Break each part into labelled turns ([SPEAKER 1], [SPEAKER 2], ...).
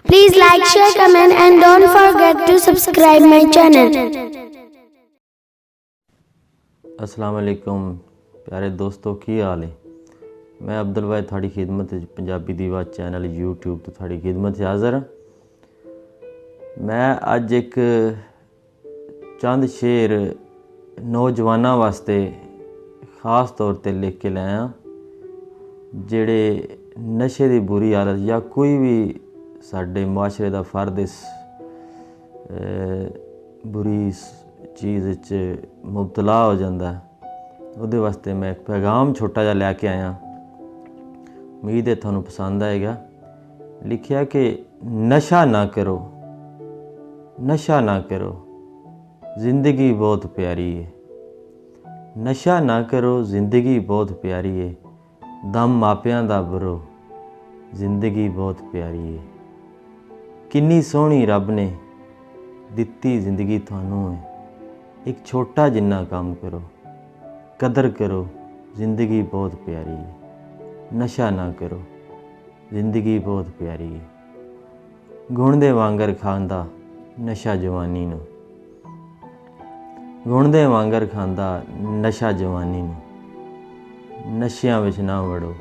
[SPEAKER 1] Please like, share, comment and don't forget to subscribe my channel.
[SPEAKER 2] अस्सलाम वालेकुम प्यारे दोस्तों, की हाल है। मैं अब्दुल वाहिद थोड़ी खिदमत पंजाबी दीवा चैनल यूट्यूब तो थोड़ी खिदमत हाज़र हाँ। मैं अज एक चंद शेर नौजवानों वास्ते खास तौर पर लिख के लाया जेड़े नशे की बुरी आदत या कोई भी साडे मुआशरे का फर्द इस बुरी चीज़ मुबतला हो जाता है, वो वास्ते मैं एक पैगाम छोटा जा लैके आया। उम्मीद है थानू पसंद आएगा। लिखिया कि नशा ना करो, नशा ना करो, ज़िंदगी बहुत प्यारी है। नशा ना करो, ज़िंदगी बहुत प्यारी है। दम मापियां दा भरो, ज़िंदगी बहुत प्यारी है। किन्नी सोहनी रब ने दित्ती ज़िंदगी थानू है। एक छोटा जिन्ना काम करो, कदर करो, ज़िंदगी बहुत प्यारी है। नशा ना करो, ज़िंदगी बहुत प्यारी है। गुण दे वांगर खांदा नशा जवानी नू, गुण दे वांगर खांदा नशा जवानी नू। नशियां विच ना वड़ो,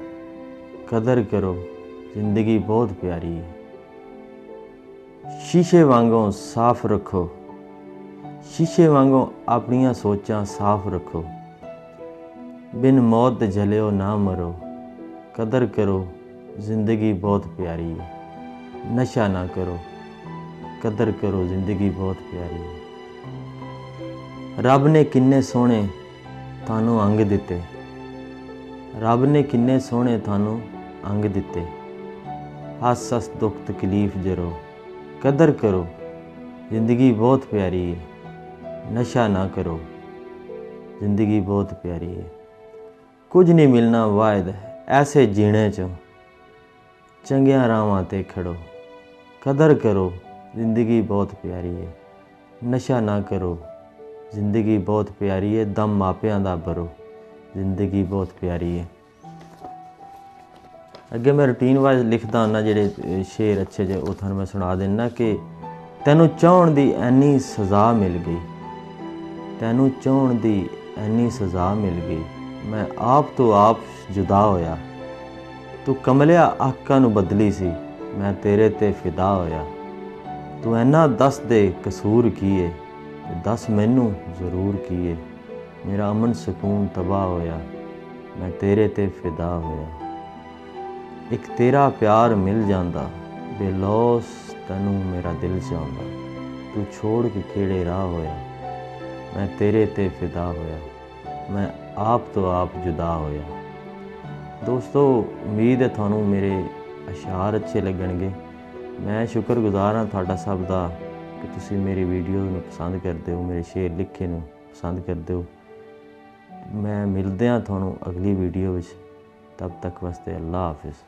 [SPEAKER 2] कदर करो, ज़िंदगी बहुत प्यारी है। शीशे वांगों साफ रखो, शीशे वांगों अपनियां सोचां साफ रखो। बिन मौत दे जलियो ना मरो, कदर करो, ज़िंदगी बहुत प्यारी है। नशा ना करो, कदर करो, ज़िंदगी बहुत प्यारी है। रब ने किन्ने सोहने थानू अंग दिते, रब ने किन्ने सोहने थानू अंग दिते। हस हस दुख तकलीफ जरो, कदर करो, ज़िंदगी बहुत प्यारी है। नशा ना करो, ज़िंदगी बहुत प्यारी है। कुछ नहीं मिलना वायद ऐसे जीने चो, चंगियां रावां ते खड़ो, कदर करो, ज़िंदगी बहुत प्यारी है। नशा ना करो, ज़िंदगी बहुत प्यारी है। दम मापियां दा भरो, ज़िंदगी बहुत प्यारी है। अगे मैं रूटीन वाइज लिखता हूँ जेडे शेर अच्छे जे वो थानू मैं सुना देना कि तैनू चाहण दी ऐनी सज़ा मिल गई, तैनू चाहण दी ऐनी सज़ा मिल गई। मैं आप तो आप जुदा होया, तू कमलिया आका नू बदली सी, मैं तेरे ते फिदा होया। तू ऐना दस दे कसूर कीए, दस मैनू ज़रूर कीए। मेरा अमन सकून तबाह होया, मैं तेरे ते फिदा होया। एक तेरा प्यार मिल जांदा, बेलौस तैनू मेरा दिल चाहंदा। तू छोड़ के केड़े राह होया, मैं तेरे ते फिदा होया। मैं आप तो आप जुदा होया। दोस्तों, उम्मीद है थानू मेरे अशार अच्छे लगणगे। मैं शुक्रगुजार हाँ तुहाडा सब दा कि तुसी मेरी वीडियो नू पसंद करदे हो, मेरे शेर लिखे नू पसंद करदे हो। मैं मिलदे हाँ थानू अगली वीडियो विच। तब तक वास्ते अल्लाह हाफिज़।